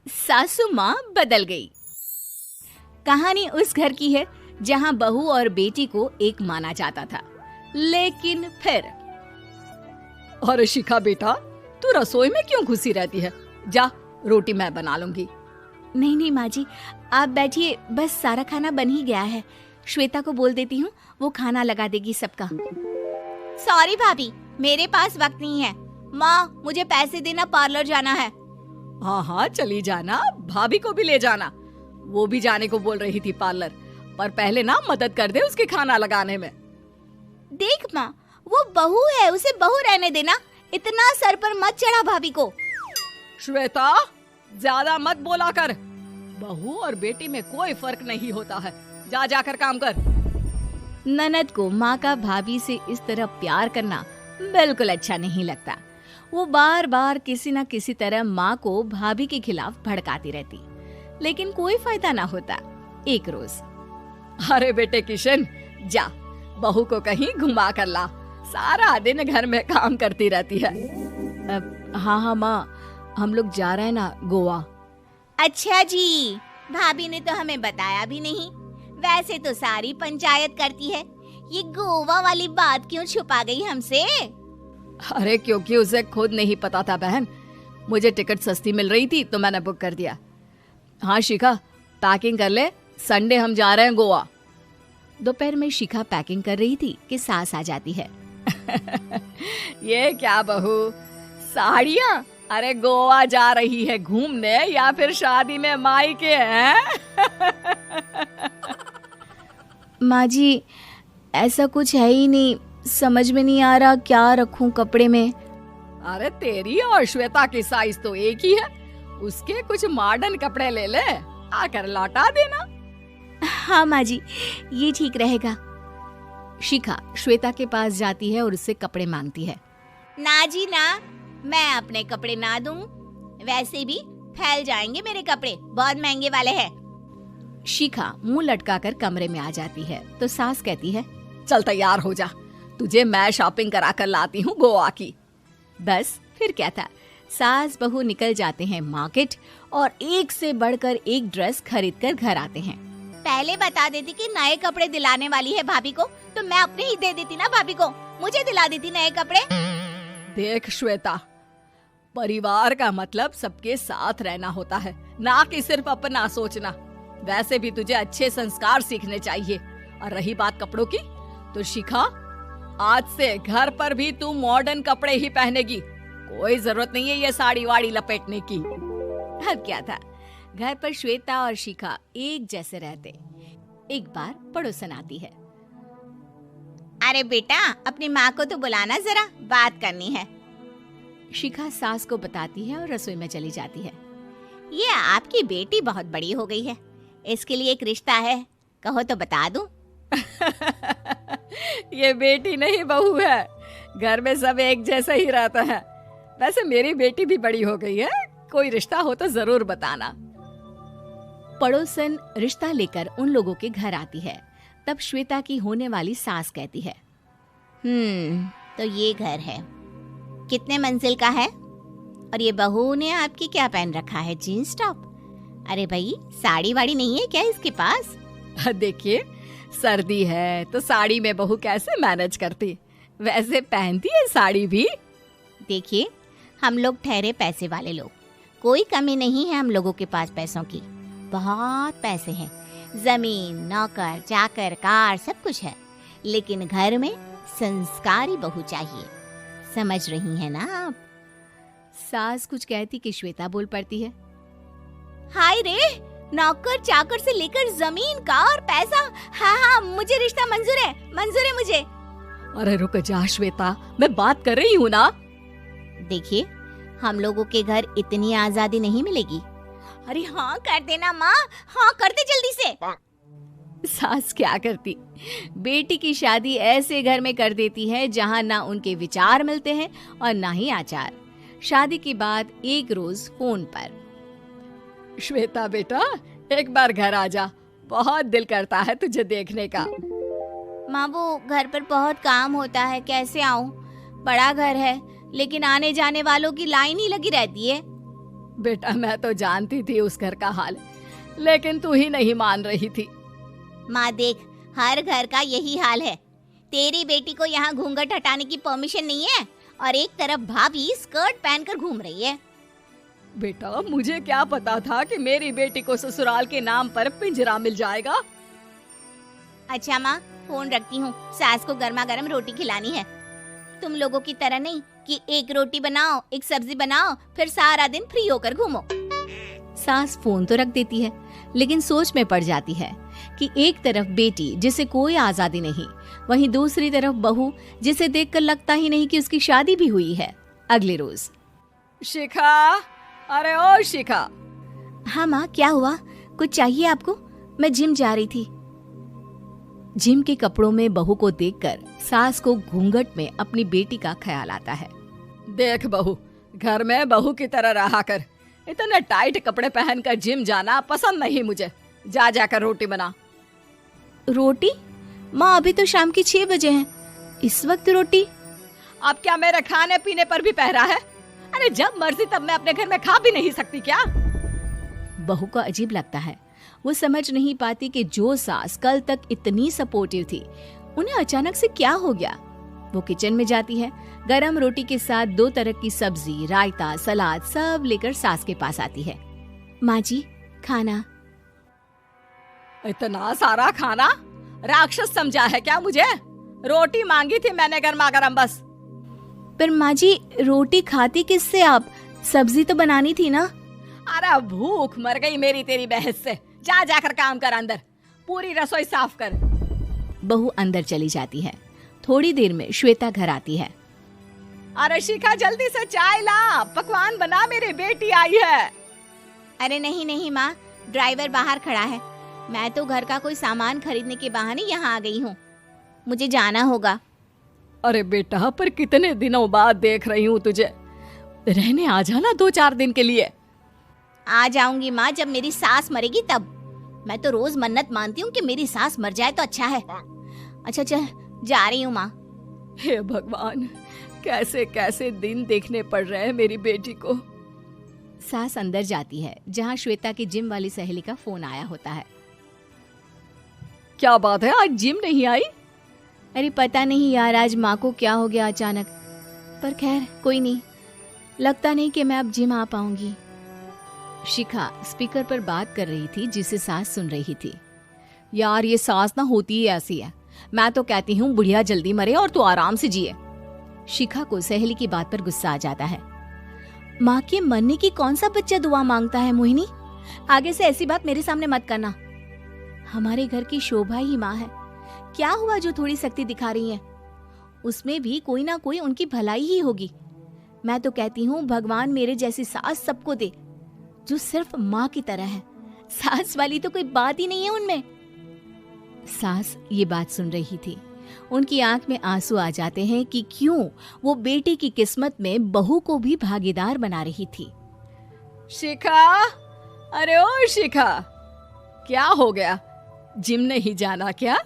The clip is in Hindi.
सासू माँ बदल गई। कहानी उस घर की है जहाँ बहू और बेटी को एक माना जाता था, लेकिन फिर अरे शिखा बेटा, तू रसोई में क्यों घुसी रहती है? जा, रोटी मैं बना लूंगी। नहीं नहीं माँ जी, आप बैठिए, बस सारा खाना बन ही गया है। श्वेता को बोल देती हूँ, वो खाना लगा देगी सबका। सॉरी भाभी, मेरे पास वक्त नहीं है। माँ, मुझे पैसे देना, पार्लर जाना है। हाँ हाँ चली जाना, भाभी को भी ले जाना। वो भी जाने को बोल रही थी पार्लर, पर पहले ना मदद कर दे उसके खाना लगाने में। देख माँ, वो बहू है, उसे बहू रहने देना, इतना सर पर मत चढ़ा भाभी को। श्वेता, ज्यादा मत बोला कर। बहू और बेटी में कोई फर्क नहीं होता है। जा जाकर काम कर। ननद को माँ का भाभी से इस तरह प्यार करना बिल्कुल अच्छा नहीं लगता। वो बार बार किसी न किसी तरह माँ को भाभी के खिलाफ भड़काती रहती, लेकिन कोई फायदा ना होता। एक रोज, अरे बेटे किशन, जा बहू को कहीं घुमा कर ला, सारा दिन घर में काम करती रहती है। हाँ हाँ माँ, हम लोग जा रहे हैं ना गोवा। अच्छा जी, भाभी ने तो हमें बताया भी नहीं। वैसे तो सारी पंचायत करती है, ये गोवा वाली बात क्यों छुपा गई हमसे? अरे क्योंकि उसे खुद नहीं पता था बहन। मुझे टिकट सस्ती मिल रही थी तो मैंने बुक कर दिया। हाँ शिखा, पैकिंग कर ले, संडे हम जा रहे हैं गोवा। दोपहर में शिखा पैकिंग कर रही थी कि सास आ जाती है। ये क्या बहू, साड़ियाँ? अरे गोवा जा रही है घूमने या फिर शादी में मायके हैं? माँ जी, ऐसा कुछ है ही नहीं, समझ में नहीं आ रहा क्या रखूं कपड़े में। अरे तेरी और श्वेता की साइज तो एक ही है, उसके कुछ मॉडर्न कपड़े ले ले, आकर लौटा देना। हाँ माँ जी, ये ठीक रहेगा। शिखा श्वेता के पास जाती है और उससे कपड़े मांगती है। ना जी ना, मैं अपने कपड़े ना दूं, वैसे भी फैल जाएंगे मेरे कपड़े, बहुत महंगे वाले हैं। शिखा मुंह लटकाकर कमरे में आ जाती है तो सास कहती है, चल तैयार हो जा, तुझे मैं शॉपिंग करा कर लाती हूँ गोवा की। बस फिर क्या था, सास बहू निकल जाते हैं मार्केट और एक से बढ़कर एक ड्रेस खरीद कर घर आते हैं। पहले बता देती कि नए कपड़े दिलाने वाली है भाभी को, तो मैं अपने ही दे देती ना भाभी को, मुझे दिला देती नए कपड़े। देख श्वेता, परिवार का मतलब सबके साथ रहना होता है, ना कि सिर्फ अपना सोचना। वैसे भी तुझे अच्छे संस्कार सीखने चाहिए। और रही बात कपड़ों की, तो शिखा, आज से घर पर भी तू मॉडर्न कपड़े ही पहनेगी। कोई जरूरत नहीं है ये साड़ी वाड़ी लपेटने की। अब क्या था, घर पर श्वेता और शिखा एक जैसे रहते। एक बार पड़ोसन आती है। अरे बेटा, अपनी माँ को तो बुलाना, जरा बात करनी है। शिखा सास को बताती है और रसोई में चली जाती है। ये आपकी बेटी बहुत बड़ी हो गई है, इसके लिए एक रिश्ता है, कहो तो बता दूं। ये बेटी नहीं बहू है, घर में सब एक जैसा ही रहता है। वैसे मेरी बेटी भी बड़ी हो गई है, कोई रिश्ता हो तो जरूर बताना। पड़ोसन रिश्ता लेकर उन लोगों के घर आती है। तब श्वेता की होने वाली सास कहती है, तो ये घर है, कितने मंजिल का है? और ये बहू ने आपकी क्या पहन रखा है, जीन्स टॉप? अरे भाई, साड़ी वाड़ी नहीं है क्या इसके पास? देखिए, सर्दी है तो साड़ी में बहू कैसे मैनेज करती, वैसे पहनती है साड़ी भी। देखिए, हम लोग ठहरे पैसे वाले लोग, कोई कमी नहीं है हम लोगों के पास पैसों की, बहुत पैसे हैं, जमीन, नौकर चाकर, कार, सब कुछ है, लेकिन घर में संस्कारी बहू चाहिए, समझ रही हैं ना आप? सास कुछ कहती कि श्वेता बोल पड़ती है, हाय रे, नौकर चाकर से लेकर जमीन, कार, पैसा, हाँ, मुझे रिश्ता मंजूर है मुझे। अरे रुक जा श्वेता, मैं बात कर रही हूँ ना। देखिए, हम लोगों के घर इतनी आजादी नहीं मिलेगी। अरे हाँ कर देना माँ, हाँ कर दे जल्दी से। सास क्या करती, बेटी की शादी ऐसे घर में कर देती है जहाँ ना उनके विचार मिलते हैं और ना ही आचार। शादी के बाद एक रोज फोन पर, श्वेता बेटा, एक बार घर आ जा, बहुत दिल करता है तुझे देखने का। माँ, वो घर पर बहुत काम होता है, कैसे आऊँ? बड़ा घर है, लेकिन आने जाने वालों की लाइन ही लगी रहती है। बेटा मैं तो जानती थी उस घर का हाल, लेकिन तू ही नहीं मान रही थी। माँ देख, हर घर का यही हाल है। तेरी बेटी को यहाँ घूंघट हटाने की परमिशन नहीं है और एक तरफ भाभी स्कर्ट पहनकर घूम रही है। बेटा मुझे क्या पता था कि मेरी बेटी को ससुराल के नाम पर पिंजरा मिल जाएगा। अच्छा माँ, फोन रखती हूँ, सास को गर्मा गर्म रोटी खिलानी है। तुम लोगों की तरह नहीं कि एक रोटी बनाओ, एक सब्जी बनाओ, फिर सारा दिन फ्री होकर घूमो। सास फोन तो रख देती है, लेकिन सोच में पड़ जाती है कि एक तरफ बेटी जिसे कोई आजादी नहीं, वहीं दूसरी तरफ बहू जिसे देखकर लगता ही नहीं कि उसकी शादी भी हुई है। अगले रोज। शिखा, अरे ओ शिखा। हाँ माँ, क्या हुआ? कुछ चाहिए आपको? मैं जिम जा रही थी। जिम के कपड़ों में बहू को देखकर सास को घूंघट में अपनी बेटी का ख्याल आता है। देख बहू, घर में बहू की तरह रहा कर। इतने टाइट कपड़े पहनकर जिम जाना पसंद नहीं मुझे। जा जाकर रोटी बना। रोटी? माँ अभी तो शाम की 6 बजे हैं, इस वक्त रोटी? अब क्या मेरे खाने पीने पर भी पहरा है? अरे जब मर्जी तब मैं अपने घर में खा भी नहीं सकती क्या? बहू को अजीब लगता है। वो समझ नहीं पाती कि जो सास कल तक इतनी सपोर्टिव थी, उन्हें अचानक से क्या हो गया। वो किचन में जाती है, गरम रोटी के साथ 2 तरह की सब्जी, रायता, सलाद सब लेकर सास के पास आती है। माँ जी, खाना। इतना सारा खाना? राक्षस समझा है क्या मुझे? रोटी मांगी थी मैंने गर्मा गर्म बस। पर माँ जी, रोटी खाती किससे आप? सब्जी तो बनानी थी ना। अरे भूख मर गई मेरी तेरी बहस से। जा जाकर काम कर, अंदर पूरी रसोई साफ कर। बहू अंदर चली जाती है। थोड़ी देर में श्वेता घर आती है। अरे शिखा, जल्दी से चाय ला, पकवान बना, मेरी बेटी आई है। अरे नहीं नहीं माँ, ड्राइवर बाहर खड़ा है। मैं तो घर का कोई सामान खरीदने के बहाने यहाँ आ गई हूँ, मुझे जाना होगा। अरे बेटा, पर कितने दिनों बाद देख रही हूँ तुझे, रहने आ जाना 2-4 दिन के लिए। आ जाऊंगी माँ, जब मेरी सास मरेगी तब। मैं तो रोज मन्नत मानती हूँ कि मेरी सास मर जाए तो अच्छा है। अच्छा चल, जा रही हूँ माँ। हे भगवान, कैसे कैसे दिन देखने पड़ रहे हैं मेरी बेटी को। सास अंदर जाती है, जहाँ श्वेता की जिम वाली सहेली का फोन आया होता है। क्या बात है, आज जिम नहीं आई? अरे पता नहीं यार, आज माँ को क्या हो गया अचानक। पर खैर कोई नहीं, लगता नहीं कि मैं अब जिम आ पाऊंगी। शिखा स्पीकर पर बात कर रही थी, जिसे सास सुन रही थी। यार ये सास ना होती ही ऐसी है। मैं तो कहती हूँ बुढ़िया जल्दी मरे और तू आराम से जिए। शिखा को सहेली की बात पर गुस्सा आ जाता है। माँ के मरने की कौन सा बच्चा दुआ मांगता है मोहिनी? आगे से ऐसी बात मेरे सामने मत करना। हमारे घर की शोभा ही माँ है। क्या हुआ जो थोड़ी सख्ती दिखा रही है? उसमें भी कोई ना कोई उनकी भलाई ही होगी। मैं तो कहती हूँ भगवान मेरे जैसी सास सबको दे, जो सिर्फ माँ की तरह है। सास वाली तो कोई बात ही नहीं है उनमें। सास ये बात सुन रही थी। उनकी आंख में आंसू आ जाते हैं कि क्यों वो बेटी की किस्मत में बहू को भी भागीदार बना रही थी। शिखा, अरे ओ शिखा, क्या हो गया? जिम नहीं जाना क्या?